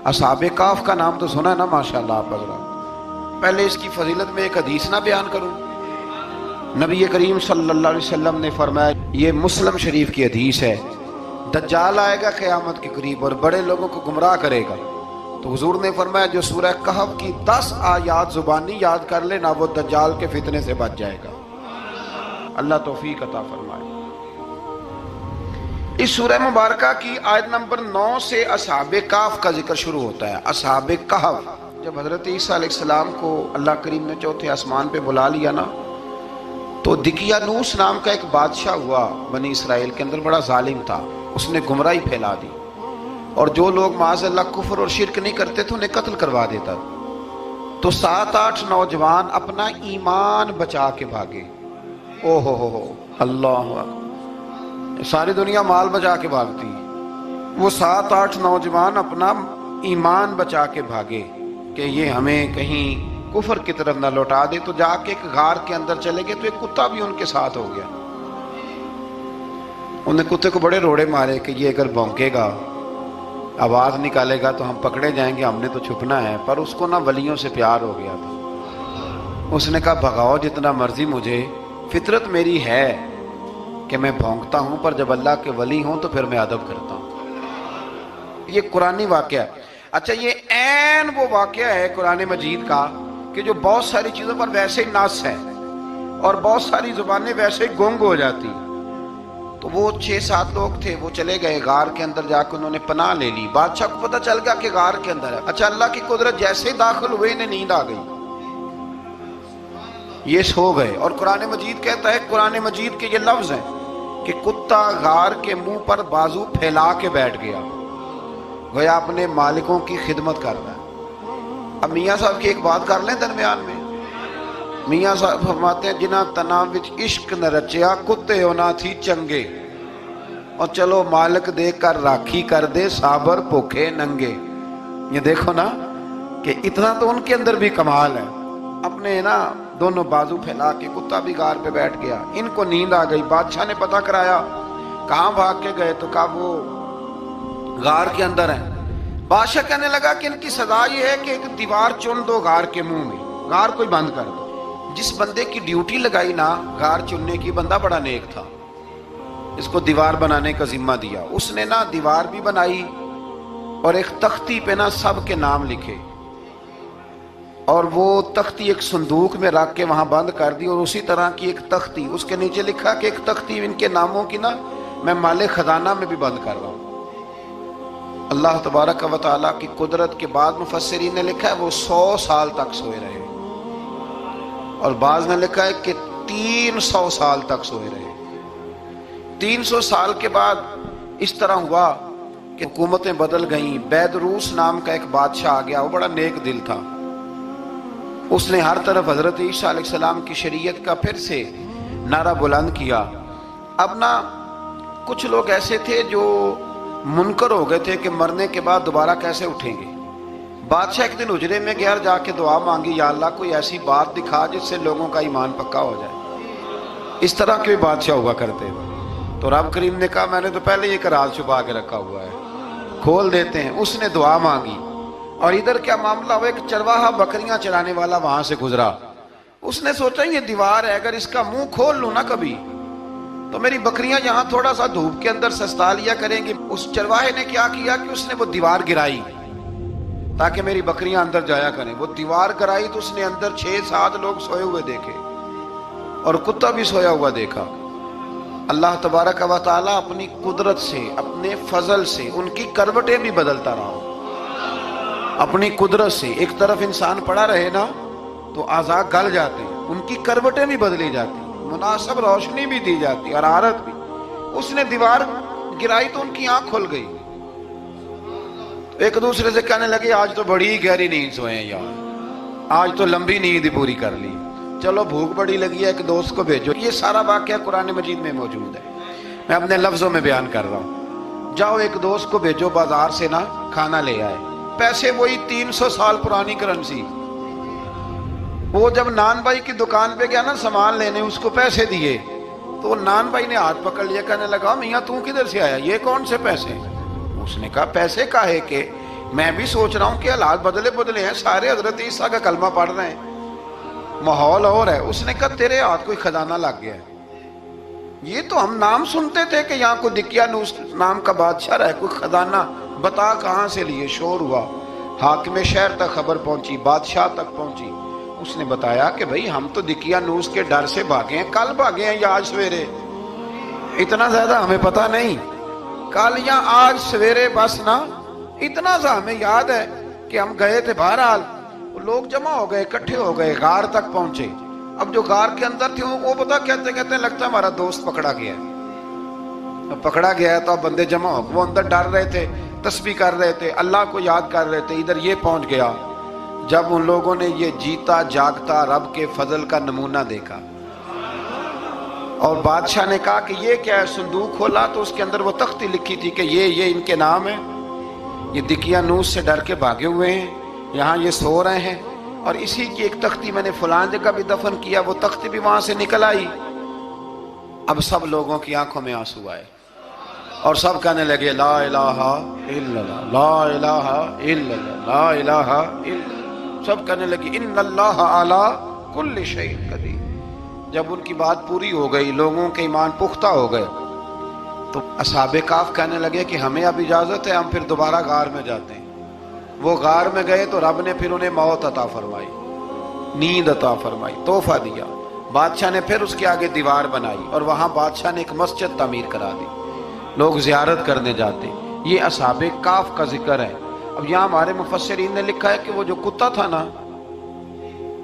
اصحاب کہف کا نام تو سنا ہے نا ماشاءاللہ آپ حضرات. پہلے اس کی فضیلت میں ایک حدیث نہ بیان کروں. نبی کریم صلی اللہ علیہ وسلم نے فرمایا، یہ مسلم شریف کی حدیث ہے، دجال آئے گا قیامت کے قریب اور بڑے لوگوں کو گمراہ کرے گا. تو حضور نے فرمایا جو سورہ کہف کی 10 آیات زبانی یاد کر لے نا، وہ دجال کے فتنے سے بچ جائے گا. اللہ توفیق عطا فرمائے. اس سورہ مبارکہ کی آیت نمبر 9 سے اصحاب کہف کا ذکر شروع ہوتا ہے. اصحاب کہف، جب حضرت عیسیٰ علیہ السلام کو اللہ کریم نے چوتھے آسمان پہ بلا لیا نا، تو دقیانوس نام کا ایک بادشاہ ہوا بنی اسرائیل کے اندر، بڑا ظالم تھا. اس نے گمراہی پھیلا دی، اور جو لوگ معاذ اللہ کفر اور شرک نہیں کرتے تھے انہیں قتل کروا دیتا. تو 7-8 نوجوان اپنا ایمان بچا کے بھاگے. او ہو اللہ اکبر. ساری دنیا مال بچا کے بھاگتی، وہ 7-8 نوجوان اپنا ایمان بچا کے بھاگے کہ یہ ہمیں کہیں کفر کی طرف نہ لوٹا دے. تو جا کے ایک غار کے اندر چلے گئے، تو ایک کتا بھی ان کے ساتھ ہو گیا. انہیں کتے کو بڑے روڑے مارے کہ یہ اگر بھونکے گا، آواز نکالے گا تو ہم پکڑے جائیں گے، ہم نے تو چھپنا ہے. پر اس کو نہ ولیوں سے پیار ہو گیا تھا. اس نے کہا بھگاؤ جتنا مرضی مجھے، فطرت میری ہے کہ میں بھونکتا ہوں، پر جب اللہ کے ولی ہوں تو پھر میں ادب کرتا ہوں. یہ قرآنی واقعہ ہے. اچھا، یہ عین وہ واقعہ ہے قرآن مجید کا کہ جو بہت ساری چیزوں پر ویسے ہی نص ہے اور بہت ساری زبانیں ویسے ہی گنگ ہو جاتی. تو وہ 6-7 لوگ تھے، وہ چلے گئے غار کے اندر، جا کے انہوں نے پناہ لے لی. بادشاہ کو پتہ چل گیا کہ غار کے اندر ہے. اچھا، اللہ کی قدرت، جیسے ہی داخل ہوئے انہیں نیند آ گئی، یہ سو گئے. اور قرآن مجید کہتا ہے، قرآن مجید کے یہ لفظ ہیں کہ کتا غار کے منہ پر بازو پھیلا کے بیٹھ گیا، گویا اپنے مالکوں کی خدمت کر رہا ہے. اب میاں صاحب کی ایک بات کر لیں درمیان میں. میاں صاحب فرماتے ہیں، جنہ تنا وچ عشق نہ رچیا، کتے ہونا تھی چنگے، اور چلو مالک دیکھ کر راکھی کر دے، صابر بھوکے ننگے. یہ دیکھو نا کہ اتنا تو ان کے اندر بھی کمال ہے. اپنے نا دونوں بازو پھیلا کے، کتا بھی غار پہ بیٹھ گیا. ان کو نیند آ گئی. بادشاہ نے پتہ کرایا کہاں بھاگ کے گئے، تو کہا وہ غار کے اندر ہیں. بادشاہ کہنے لگا کہ ان کی سزا یہ ہے کہ ایک دیوار چن دو غار کے منہ میں، غار کو بند کر دو. جس بندے کی ڈیوٹی لگائی نا غار چننے کی، بندہ بڑا نیک تھا، اس کو دیوار بنانے کا ذمہ دیا. اس نے نا دیوار بھی بنائی اور ایک تختی پہ نا سب کے نام لکھے، اور وہ تختی ایک صندوق میں رکھ کے وہاں بند کر دی. اور اسی طرح کی ایک تختی اس کے نیچے لکھا کہ ایک تختی ان کے ناموں کی نا میں مال خزانہ میں بھی بند کر رہا ہوں. اللہ تبارک و تعالیٰ کی قدرت کے بعد مفسرین نے لکھا ہے وہ 100 سال تک سوئے رہے، اور بعض نے لکھا ہے کہ 300 سال تک سوئے رہے. 300 سال کے بعد اس طرح ہوا کہ حکومتیں بدل گئیں. بیدروس نام کا ایک بادشاہ آ گیا، وہ بڑا نیک دل تھا. اس نے ہر طرف حضرت عیسیٰ علیہ السلام کی شریعت کا پھر سے نعرہ بلند کیا. اب نا کچھ لوگ ایسے تھے جو منکر ہو گئے تھے کہ مرنے کے بعد دوبارہ کیسے اٹھیں گے. بادشاہ ایک دن حجرے میں گیا، جا کے دعا مانگی، یا اللہ کوئی ایسی بات دکھا جس سے لوگوں کا ایمان پکا ہو جائے. اس طرح کے بھی بادشاہ ہوا کرتے تھے. تو رب کریم نے کہا میں نے تو پہلے یہ راز چھپا کے رکھا ہوا ہے، کھول دیتے ہیں. اس نے دعا مانگی، اور ادھر کیا معاملہ ہوا، ایک چرواہا بکریاں چرانے والا وہاں سے گزرا. اس نے سوچا یہ دیوار ہے، اگر اس کا منہ کھول لوں نا کبھی تو میری بکریاں یہاں تھوڑا سا دھوپ کے اندر سستا لیا کریں گی. اس چرواہے نے کیا کیا کہ اس نے وہ دیوار گرائی تاکہ میری بکریاں اندر جایا کریں. وہ دیوار گرائی تو اس نے اندر 6-7 لوگ سوئے ہوئے دیکھے اور کتا بھی سویا ہوا دیکھا. اللہ تبارک و تعالیٰ اپنی قدرت سے، اپنے فضل سے ان کی کروٹیں بھی بدلتا رہا. اپنی قدرت سے ایک طرف انسان پڑا رہے نا تو اعضاء گل جاتے ہیں، ان کی کروٹیں بھی بدلی جاتی، مناسب روشنی بھی دی جاتی، حرارت بھی. اس نے دیوار گرائی تو ان کی آنکھ کھل گئی. ایک دوسرے سے کہنے لگے آج تو بڑی گہری نیند سوئے ہیں یار، آج تو لمبی نیند پوری کر لی. چلو بھوک بڑی لگی ہے، ایک دوست کو بھیجو. یہ سارا واقعہ قرآن مجید میں موجود ہے، میں اپنے لفظوں میں بیان کر رہا ہوں. جاؤ ایک دوست کو بھیجو بازار سے نا کھانا لے آئے. پیسے وہی 300 سال پرانی کرنسی. وہ جب نان بھائی کی دکان پہ گیا نا سامان لینے، اس کو پیسے دیے تو نان بھائی نے ہاتھ پکڑ لیا، کہنے لگا میاں تو کدھر سے آیا، یہ کون سے پیسے؟ اس نے کہا پیسے کاہے کہ میں بھی سوچ رہا ہوں کہ حالات بدلے بدلے ہیں، سارے حضرت عیسیٰ کا کلمہ پڑھ رہے ہیں، ماحول اور ہے۔ اس نے کہا تیرے ہاتھ کوئی خزانہ لگ گیا ہے، یہ تو ہم نام سنتے تھے کہ یہاں کوئی دقیانوس نام کا بادشاہ رہا ہے، کوئی خزانہ، بتا کہاں سے لیے؟ شور ہوا، حاکم شہر تک خبر پہنچی، بادشاہ تک پہنچی۔ اس نے بتایا کہ بھئی ہم تو دقیانوس کے ڈر سے بھاگے ہیں، کل بھاگے ہیں یا آج سویرے، اتنا زیادہ ہمیں پتہ نہیں، کل یا آج سویرے بس نا، اتنا سا ہمیں یاد ہے کہ ہم گئے تھے۔ بہرحال لوگ جمع ہو گئے، اکٹھے ہو گئے، غار تک پہنچے۔ اب جو غار کے اندر تھے وہ پتا کہتے کہتے لگتا ہے ہمارا دوست پکڑا گیا ہے۔ اب پکڑا گیا ہے تو اب بندے جمع ہو گئے، وہ اندر ڈر رہے تھے، تسبیح کر رہے تھے، اللہ کو یاد کر رہے تھے۔ ادھر یہ پہنچ گیا جب ان لوگوں نے یہ جیتا جاگتا رب کے فضل کا نمونہ دیکھا، اور بادشاہ نے کہا کہ یہ کیا ہے؟ صندوق کھولا تو اس کے اندر وہ تختی لکھی تھی کہ یہ ان کے نام ہے، یہ دقیانوس سے ڈر کے بھاگے ہوئے ہیں، یہاں یہ سو رہے ہیں، اور اسی کی ایک تختی میں نے فلان جگہ بھی دفن کیا، وہ تختی بھی وہاں سے نکل آئی۔ اب سب لوگوں کی آنکھوں میں آنسو آئے اور سب کہنے لگے لا الہ الا اللہ، لا الہ الا اللہ، لا الہ الا اللہ، سب کہنے لگے ان اللہ علی کل شیء قدیر۔ جب ان کی بات پوری ہو گئی، لوگوں کے ایمان پختہ ہو گئے، تو اصحاب کہف کہنے لگے کہ ہمیں اب اجازت ہے، ہم پھر دوبارہ غار میں جاتے ہیں۔ وہ غار میں گئے تو رب نے پھر انہیں موت عطا فرمائی، نیند عطا فرمائی، تحفہ دیا۔ بادشاہ نے پھر اس کے آگے دیوار بنائی اور وہاں بادشاہ نے ایک مسجد تعمیر کرا دی، لوگ زیارت کرنے جاتے۔ یہ اصحاب کہف کا ذکر ہے۔ اب یہاں ہمارے مفسرین نے لکھا ہے کہ وہ جو کتا تھا نا،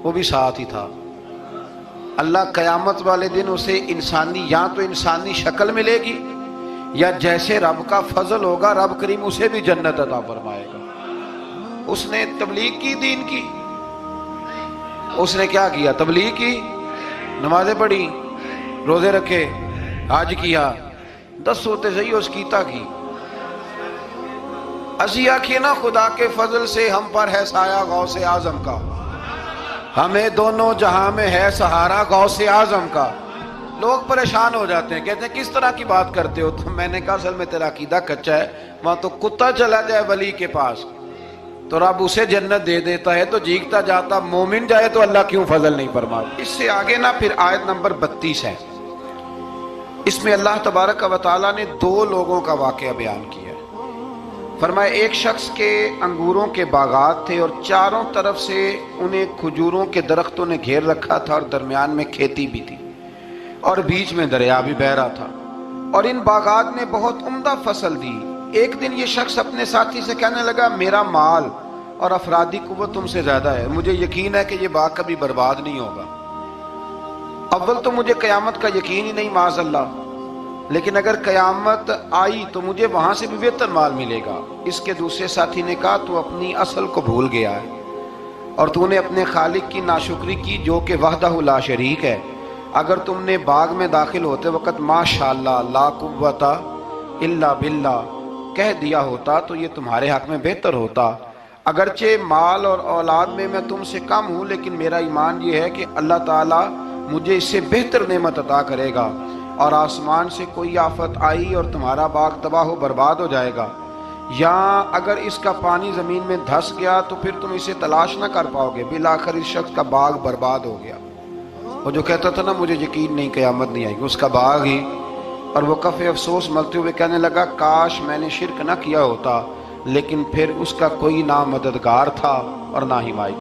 وہ بھی ساتھ ہی تھا۔ اللہ قیامت والے دن اسے انسانی، یا تو انسانی شکل ملے گی، یا جیسے رب کا فضل ہوگا رب کریم اسے بھی جنت عطا فرمائے گا۔ اس نے تبلیغ کی، دین کی، اس نے کیا کیا؟ تبلیغ کی، نمازیں پڑھی، روزے رکھے، حج کیا، 10 ہوتے صحیح اس کیتا کی۔ اسی آنکھیں نا خدا کے فضل سے ہم پر ہے سایہ غوث اعظم کا، ہمیں دونوں جہاں میں ہے سہارا غوث اعظم کا۔ لوگ پریشان ہو جاتے ہیں، کہتے ہیں کس طرح کی بات کرتے ہو؟ تو میں نے کہا اصل میں تیرا عقیدہ کچا ہے، وہاں تو کتا چلا جائے ولی کے پاس تو رب اسے جنت دے دیتا ہے، تو جیگتا جاتا مومن جائے تو اللہ کیوں فضل نہیں فرماتا؟ اس سے آگے نا پھر آیت نمبر 32 ہے، اس میں اللہ تبارک و تعالیٰ نے 2 لوگوں کا واقعہ بیان کیا ہے۔ فرمایا ایک شخص کے انگوروں کے باغات تھے اور چاروں طرف سے انہیں کھجوروں کے درختوں نے گھیر رکھا تھا، اور درمیان میں کھیتی بھی تھی، اور بیچ میں دریا بھی بہہ رہا تھا، اور ان باغات نے بہت عمدہ فصل دی۔ ایک دن یہ شخص اپنے ساتھی سے کہنے لگا میرا مال اور افرادی قوت تم سے زیادہ ہے، مجھے یقین ہے کہ یہ باغ کبھی برباد نہیں ہوگا۔ اول تو مجھے قیامت کا یقین ہی نہیں معاذ اللہ، لیکن اگر قیامت آئی تو مجھے وہاں سے بھی بہتر مال ملے گا۔ اس کے دوسرے ساتھی نے کہا تو اپنی اصل کو بھول گیا ہے، اور تو نے اپنے خالق کی ناشکری کی جو کہ وحدہ لا شریک ہے۔ اگر تم نے باغ میں داخل ہوتے وقت ماشاءاللہ لا قوت الا باللہ کہہ دیا ہوتا تو یہ تمہارے حق میں بہتر ہوتا۔ اگرچہ مال اور اولاد میں تم سے کم ہوں، لیکن میرا ایمان یہ ہے کہ اللہ تعالیٰ مجھے اس سے بہتر نعمت عطا کرے گا، اور آسمان سے کوئی آفت آئی اور تمہارا باغ تباہ و برباد ہو جائے گا، یا اگر اس کا پانی زمین میں دھس گیا تو پھر تم اسے تلاش نہ کر پاؤ گے۔ بالآخر اس شخص کا باغ برباد ہو گیا۔ وہ جو کہتا تھا نا مجھے یقین نہیں قیامت نہیں آئے گی، اس کا باغ ہی، اور وہ کف افسوس ملتے ہوئے کہنے لگا کاش میں نے شرک نہ کیا ہوتا، لیکن پھر اس کا کوئی نہ مددگار تھا اور نہ حمایت۔